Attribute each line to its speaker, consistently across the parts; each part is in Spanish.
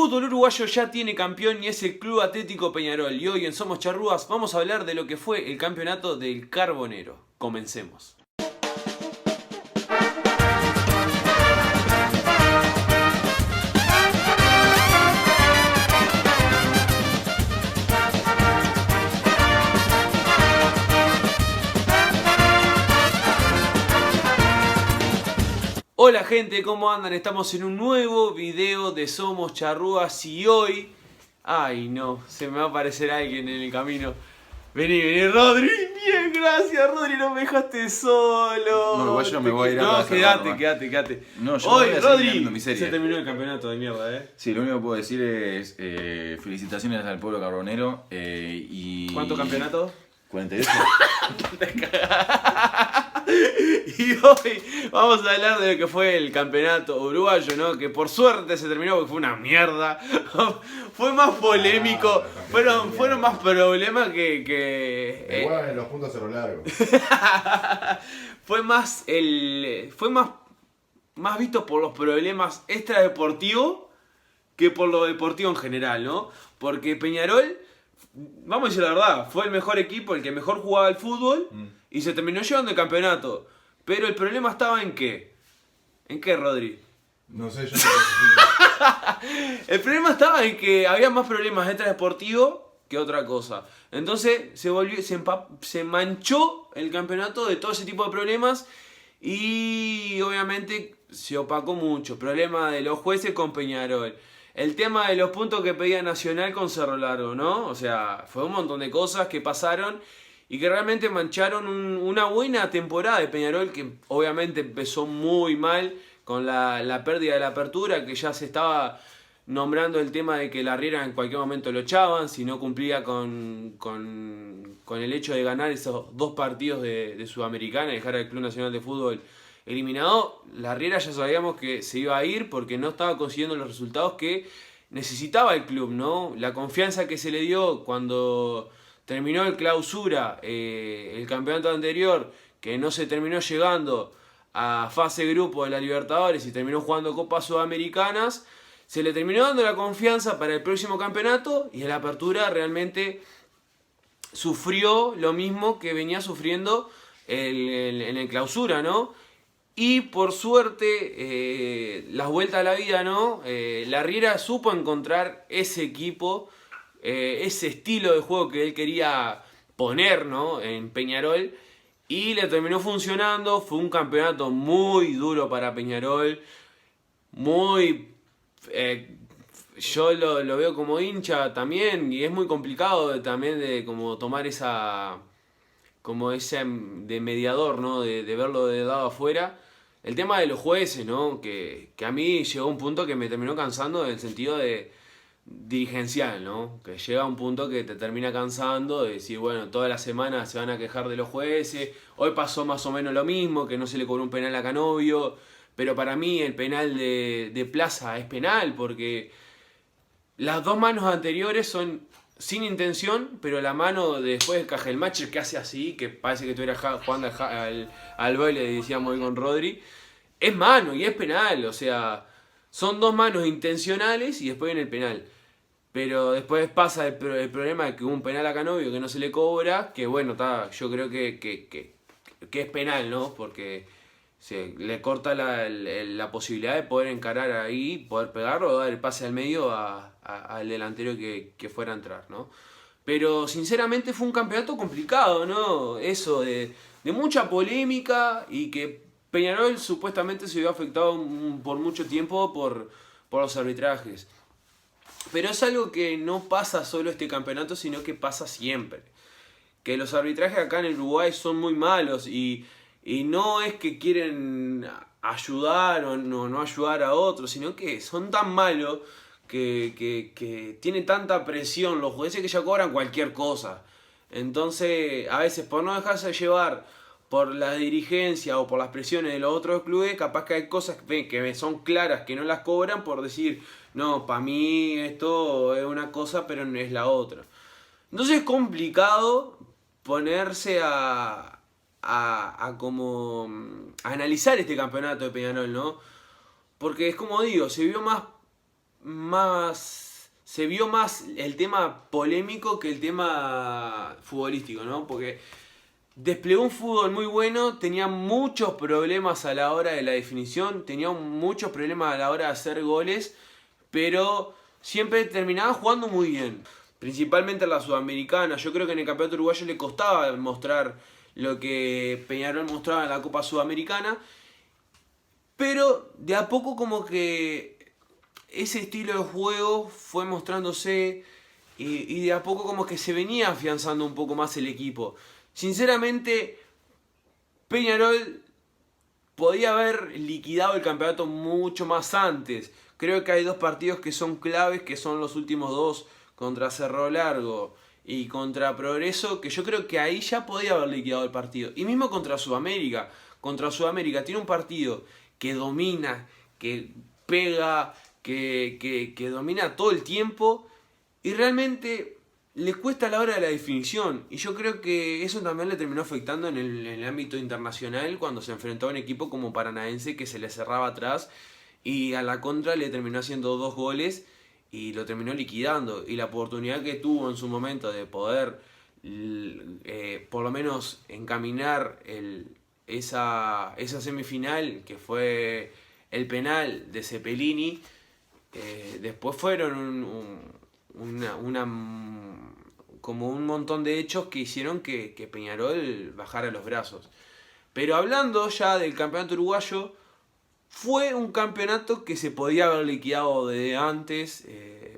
Speaker 1: fútbol uruguayo ya tiene campeón y es el Club Atlético Peñarol. Y hoy en Somos Charrúas vamos a hablar de lo que fue el campeonato del Carbonero. Comencemos. Hola gente, ¿cómo andan? Estamos en un nuevo video de Somos Charrúas y hoy... Ay no, se me va a aparecer alguien en el camino. Vení, Rodri. Bien, gracias, Rodri, no me dejaste solo.
Speaker 2: No, igual yo no me voy a ir a
Speaker 1: No, quédate.
Speaker 2: No, yo
Speaker 1: hoy,
Speaker 2: voy a
Speaker 1: Rodri,
Speaker 2: seguir mi serie.
Speaker 1: se terminó el campeonato de mierda,
Speaker 2: Sí, lo único que puedo decir es felicitaciones al pueblo carbonero y...
Speaker 1: ¿Cuántos campeonatos?
Speaker 2: 48.
Speaker 1: Y hoy vamos a hablar de lo que fue el campeonato uruguayo, ¿no? Que por suerte se terminó porque fue una mierda. Fue más polémico. Fueron más problemas que
Speaker 3: igual los puntos se lo largo.
Speaker 1: fue más más visto por los problemas extradeportivos que por lo deportivo en general, ¿no? Porque Peñarol, vamos a decir la verdad, fue el mejor equipo, el que mejor jugaba al fútbol y se terminó llevando el campeonato. Pero el problema estaba en qué. ¿En qué, Rodri?
Speaker 3: No sé, yo no sé.
Speaker 1: El problema estaba en que había más problemas extradeportivos que otra cosa. Entonces se manchó el campeonato de todo ese tipo de problemas y obviamente se opacó mucho. Problema de los jueces con Peñarol. El tema de los puntos que pedía Nacional con Cerro Largo, ¿no? O sea, fue un montón de cosas que pasaron y que realmente mancharon una buena temporada de Peñarol, que obviamente empezó muy mal con la pérdida de la apertura, que ya se estaba nombrando el tema de que la Riera en cualquier momento lo echaban si no cumplía con el hecho de ganar esos dos partidos de Sudamericana y dejar al Club Nacional de Fútbol eliminado. La Riera ya sabíamos que se iba a ir porque no estaba consiguiendo los resultados que necesitaba el club, ¿no? La confianza que se le dio cuando terminó el clausura, el campeonato anterior, que no se terminó llegando a fase grupo de la Libertadores y terminó jugando Copas Sudamericanas, se le terminó dando la confianza para el próximo campeonato y en la apertura realmente sufrió lo mismo que venía sufriendo en el clausura, ¿no? Y por suerte, las vueltas a la vida, ¿no? La Riera supo encontrar ese equipo, ese estilo de juego que él quería poner, ¿no? En Peñarol. Y le terminó funcionando. Fue un campeonato muy duro para Peñarol. Yo lo veo como hincha también. Y es muy complicado también de como tomar esa... como ese de mediador, ¿no? De verlo de lado afuera. El tema de los jueces, ¿no? Que a mí llegó a un punto que me terminó cansando en el sentido de dirigencial, ¿no? Que llega a un punto que te termina cansando de decir, bueno, todas las semanas se van a quejar de los jueces. Hoy pasó más o menos lo mismo, que no se le cobró un penal a Canovio. Pero para mí el penal de Plaza es penal porque las dos manos anteriores son sin intención, pero la mano después de Cajelmacher que hace así, que parece que estuviera jugando al baile, decíamos hoy con Rodri, es mano y es penal, o sea, son dos manos intencionales y después viene el penal. Pero después pasa el problema de que hubo un penal a Canovio que no se le cobra, que bueno, yo creo que es penal, ¿no? Porque se le corta la posibilidad de poder encarar ahí, poder pegarlo o dar el pase al medio al delantero que fuera a entrar, ¿no? Pero sinceramente fue un campeonato complicado, ¿no? Eso de mucha polémica y que Peñarol supuestamente se vio afectado por mucho tiempo por los arbitrajes. Pero es algo que no pasa solo este campeonato, sino que pasa siempre. Que los arbitrajes acá en el Uruguay son muy malos y no es que quieren ayudar o no ayudar a otros, sino que son tan malos que tiene tanta presión los jueces que ya cobran cualquier cosa. Entonces, a veces por no dejarse llevar por la dirigencia o por las presiones de los otros clubes, capaz que hay cosas que son claras que no las cobran por decir, no, para mí esto es una cosa pero no es la otra. Entonces es complicado ponerse a analizar este campeonato de Peñarol, ¿no? Porque es como digo, se vio más se vio más el tema polémico que el tema futbolístico, ¿no? Porque desplegó un fútbol muy bueno, tenía muchos problemas a la hora de la definición, tenía muchos problemas a la hora de hacer goles, pero siempre terminaba jugando muy bien. Principalmente en la Sudamericana. Yo creo que en el campeonato uruguayo le costaba mostrar lo que Peñarol mostraba en la Copa Sudamericana. Pero de a poco como que ese estilo de juego fue mostrándose y de a poco como que se venía afianzando un poco más el equipo. Sinceramente, Peñarol podía haber liquidado el campeonato mucho más antes. Creo que hay dos partidos que son claves, que son los últimos dos contra Cerro Largo y contra Progreso, que yo creo que ahí ya podía haber liquidado el partido. Y mismo contra Sudamérica. Contra Sudamérica tiene un partido que domina, que pega, que domina todo el tiempo y realmente le cuesta a la hora de la definición. Y yo creo que eso también le terminó afectando en el ámbito internacional cuando se enfrentó a un equipo como Paranaense que se le cerraba atrás y a la contra le terminó haciendo 2 goles y lo terminó liquidando. Y la oportunidad que tuvo en su momento de poder por lo menos encaminar esa semifinal, que fue el penal de Cepelini, después fueron como un montón de hechos que hicieron que Peñarol bajara los brazos. Pero hablando ya del campeonato uruguayo, fue un campeonato que se podía haber liquidado desde antes,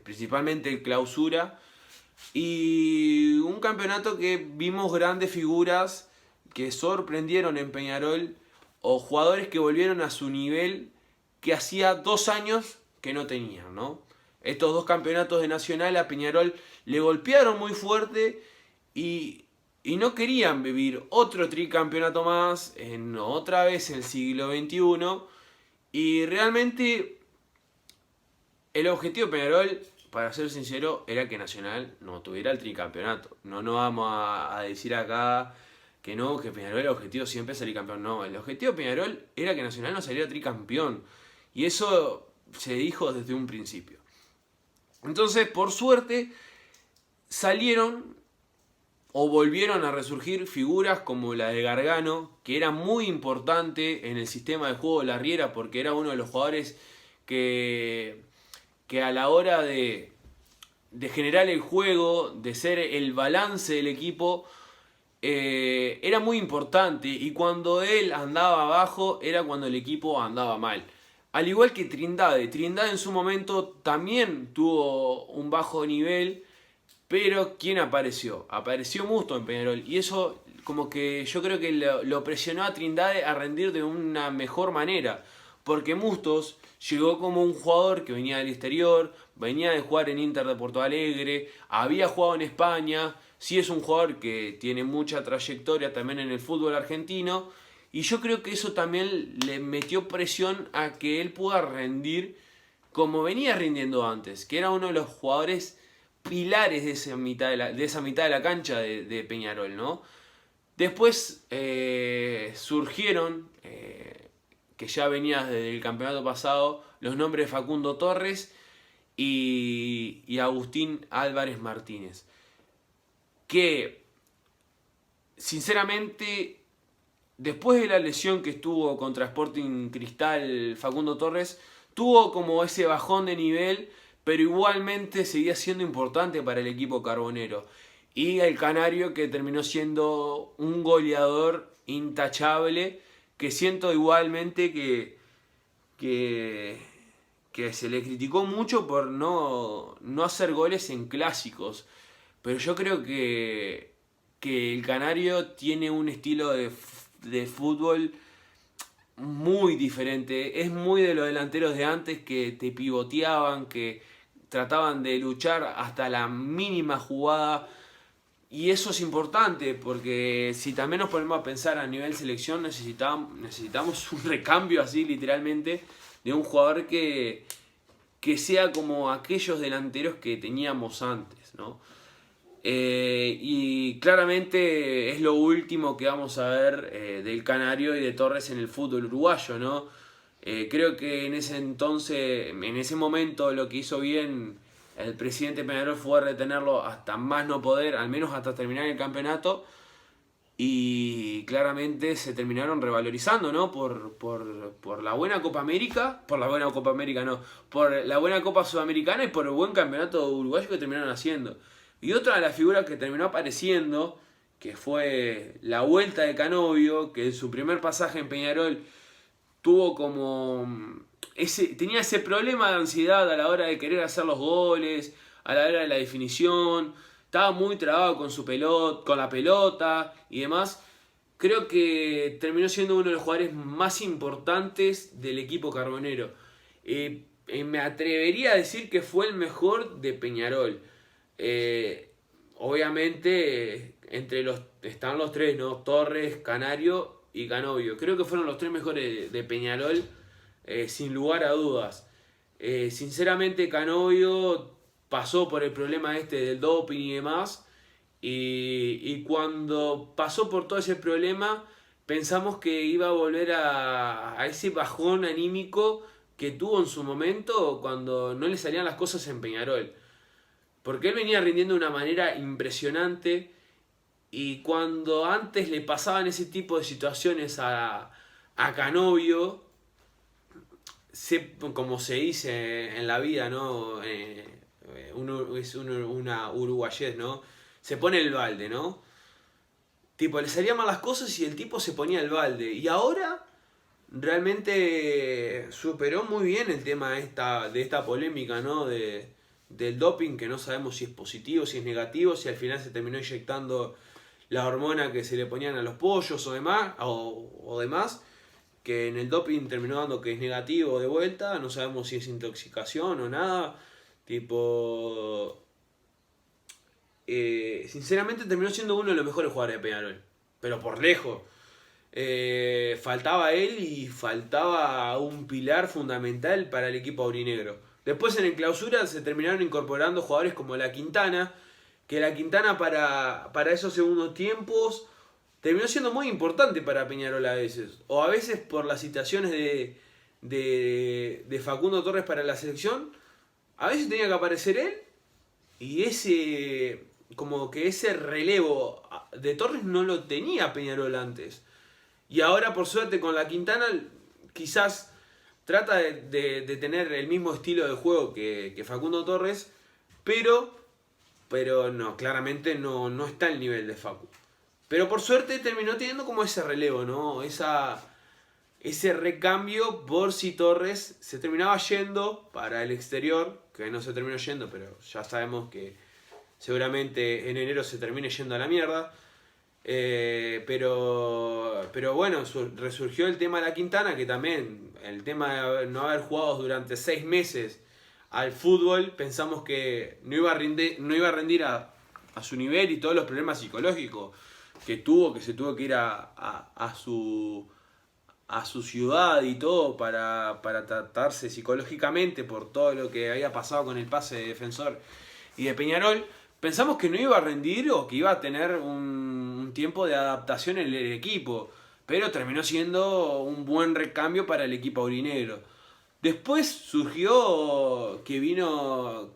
Speaker 1: principalmente el clausura, y un campeonato que vimos grandes figuras que sorprendieron en Peñarol o jugadores que volvieron a su nivel que hacía 2 años que no tenían, ¿no? Estos 2 campeonatos de Nacional a Peñarol le golpearon muy fuerte y no querían vivir otro tricampeonato más en otra vez el siglo XXI. Y realmente el objetivo de Peñarol, para ser sincero, era que Nacional no tuviera el tricampeonato. No nos vamos a decir acá que no, que Peñarol el objetivo siempre es salir campeón. No, el objetivo de Peñarol era que Nacional no saliera tricampeón. Y eso se dijo desde un principio. Entonces, por suerte, salieron o volvieron a resurgir figuras como la de Gargano, que era muy importante en el sistema de juego de la Riera, porque era uno de los jugadores que a la hora de generar el juego, de ser el balance del equipo, era muy importante, y cuando él andaba abajo era cuando el equipo andaba mal. Al igual que Trindade en su momento también tuvo un bajo nivel, pero ¿quién apareció? Apareció Musto en Peñarol, y eso como que yo creo que lo presionó a Trindade a rendir de una mejor manera, porque Mustos llegó como un jugador que venía del exterior, venía de jugar en Inter de Porto Alegre, había jugado en España, sí es un jugador que tiene mucha trayectoria también en el fútbol argentino, y yo creo que eso también le metió presión a que él pueda rendir como venía rindiendo antes, que era uno de los jugadores pilares de esa mitad de la cancha de Peñarol, ¿no? Después surgieron, que ya venía desde el campeonato pasado, los nombres de Facundo Torres y Agustín Álvarez Martínez, que sinceramente después de la lesión que estuvo contra Sporting Cristal Facundo Torres, tuvo como ese bajón de nivel, pero igualmente seguía siendo importante para el equipo carbonero. Y el canario, que terminó siendo un goleador intachable, que siento igualmente que se le criticó mucho por no hacer goles en clásicos. Pero yo creo que el canario tiene un estilo de fútbol muy diferente. Es muy de los delanteros de antes, que te pivoteaban, que trataban de luchar hasta la mínima jugada. Y eso es importante, porque si también nos ponemos a pensar a nivel selección, necesitamos un recambio así literalmente de un jugador que sea como aquellos delanteros que teníamos antes, ¿no? Y claramente es lo último que vamos a ver del Canario y de Torres en el fútbol uruguayo, ¿no? Creo que en ese momento lo que hizo bien el presidente Peñarol fue retenerlo hasta más no poder, al menos hasta terminar el campeonato. Y claramente se terminaron revalorizando, ¿no? Por la buena Copa América, por la buena Copa América no, por la buena Copa Sudamericana y por el buen campeonato uruguayo que terminaron haciendo. Y otra de las figuras que terminó apareciendo, que fue la vuelta de Canovio, que en su primer pasaje en Peñarol tuvo tenía ese problema de ansiedad a la hora de querer hacer los goles, a la hora de la definición. Estaba muy trabado con la pelota y demás. Creo que terminó siendo uno de los jugadores más importantes del equipo carbonero. Me atrevería a decir que fue el mejor de Peñarol. Obviamente, están los tres, ¿no? Torres, Canario y Canovio. Creo que fueron los tres mejores de Peñarol, sin lugar a dudas. Sinceramente, Canovio pasó por el problema del doping y demás, y cuando pasó por todo ese problema pensamos que iba a volver a ese bajón anímico que tuvo en su momento cuando no le salían las cosas en Peñarol, porque él venía rindiendo de una manera impresionante, y cuando antes le pasaban ese tipo de situaciones a Canovio, como se dice en la vida, ¿no? Una uruguayés, ¿no? Se pone el balde, ¿no? Tipo, le salían mal las cosas y el tipo se ponía el balde. Y ahora realmente superó muy bien el tema de esta polémica, ¿no? Del doping, que no sabemos si es positivo, si es negativo, si al final se terminó inyectando la hormona que se le ponían a los pollos o demás, que en el doping terminó dando que es negativo de vuelta. No sabemos si es intoxicación o nada. Tipo, sinceramente terminó siendo uno de los mejores jugadores de Peñarol, pero por lejos. Faltaba él y faltaba un pilar fundamental para el equipo aurinegro. Después en el clausura se terminaron incorporando jugadores como la Quintana, que la Quintana para esos segundos tiempos terminó siendo muy importante para Peñarol a veces. O a veces por las citaciones de Facundo Torres para la selección, a veces tenía que aparecer él, y como que ese relevo de Torres no lo tenía Peñarol antes. Y ahora, por suerte, con la Quintana, quizás trata de tener el mismo estilo de juego que Facundo Torres, pero no, claramente no está al nivel de Facu. Pero por suerte terminó teniendo como ese relevo, ¿no? Ese recambio por si Torres se terminaba yendo para el exterior, que no se terminó yendo, pero ya sabemos que seguramente en enero se termine yendo a la mierda. Pero bueno, resurgió el tema de la Quintana, que también el tema de no haber jugado durante 6 meses al fútbol, pensamos que no iba a rendir a su nivel, y todos los problemas psicológicos que se tuvo que ir a su ciudad y todo para tratarse psicológicamente por todo lo que había pasado con el pase de Defensor y de Peñarol. Pensamos que no iba a rendir o que iba a tener un tiempo de adaptación en el equipo, pero terminó siendo un buen recambio para el equipo aurinegro. Después surgió que vino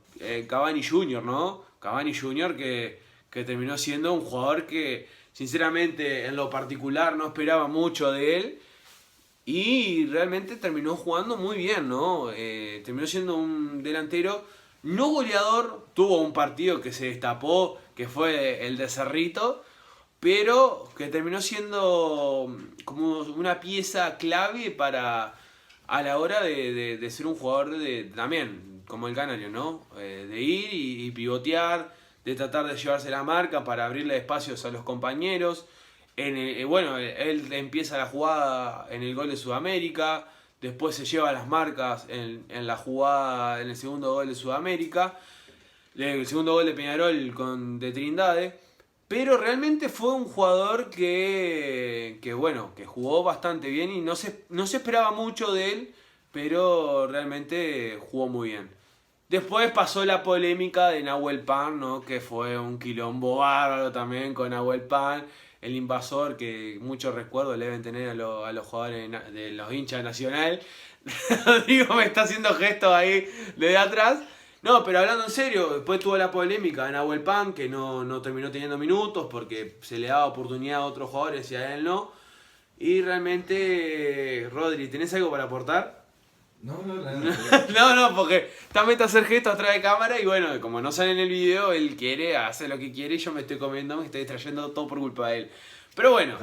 Speaker 1: Cavani Jr., ¿no? Cavani Jr. que terminó siendo un jugador que sinceramente en lo particular no esperaba mucho de él, y realmente terminó jugando muy bien, ¿no? Terminó siendo un delantero no goleador. Tuvo un partido que se destapó, que fue el de Cerrito, pero que terminó siendo como una pieza clave a la hora de ser un jugador también, como el Canario, ¿no? De ir y pivotear, de tratar de llevarse la marca para abrirle espacios a los compañeros. Bueno, él empieza la jugada en el gol de Sudamérica, después se lleva las marcas en la jugada, en el segundo gol de Sudamérica, el segundo gol de Peñarol de Trindade. Pero realmente fue un jugador que jugó bastante bien, y no se esperaba mucho de él, pero realmente jugó muy bien. Después pasó la polémica de Nahuel Pan, ¿no? Que fue un quilombo bárbaro también con Nahuel Pan, el invasor, que muchos recuerdos le deben tener a los jugadores de los hinchas de Nacional, Rodrigo me está haciendo gestos ahí desde atrás. No, pero hablando en serio, después tuvo la polémica de Nahuel Pan, que no terminó teniendo minutos porque se le daba oportunidad a otros jugadores y a él no. Y realmente, Rodri, ¿tenés algo para aportar?
Speaker 3: No, no, no.
Speaker 1: No, porque también te hacer gestos atrás de cámara y bueno, como no sale en el video, él quiere, hace lo que quiere y yo me estoy comiendo, me estoy distrayendo todo por culpa de él. Pero bueno.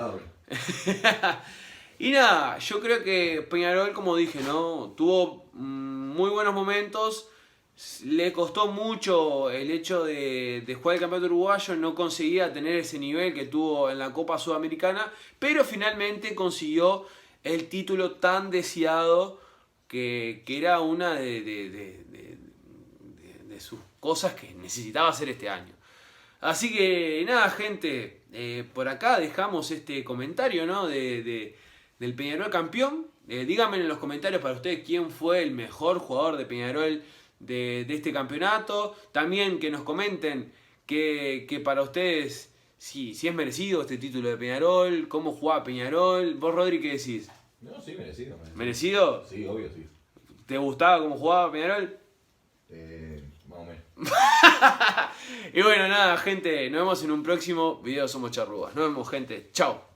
Speaker 1: Y nada, yo creo que Peñarol, como dije, ¿no? Tuvo muy buenos momentos. Le costó mucho el hecho de jugar el campeonato uruguayo, no conseguía tener ese nivel que tuvo en la Copa Sudamericana, pero finalmente consiguió el título tan deseado que era una de sus cosas que necesitaba hacer este año. Así que nada, gente, por acá dejamos este comentario, ¿no? Del Peñarol campeón. Díganme en los comentarios para ustedes quién fue el mejor jugador de Peñarol de este campeonato. También que nos comenten que para ustedes si es merecido este título de Peñarol, cómo jugaba Peñarol. ¿Vos, Rodri, qué decís?
Speaker 3: No, sí, merecido.
Speaker 1: ¿Merecido?
Speaker 3: Sí, obvio, sí.
Speaker 1: ¿Te gustaba cómo jugaba Peñarol?
Speaker 3: Más o menos.
Speaker 1: Y bueno, nada, gente, nos vemos en un próximo video Somos Charrúas. Nos vemos, gente. Chao.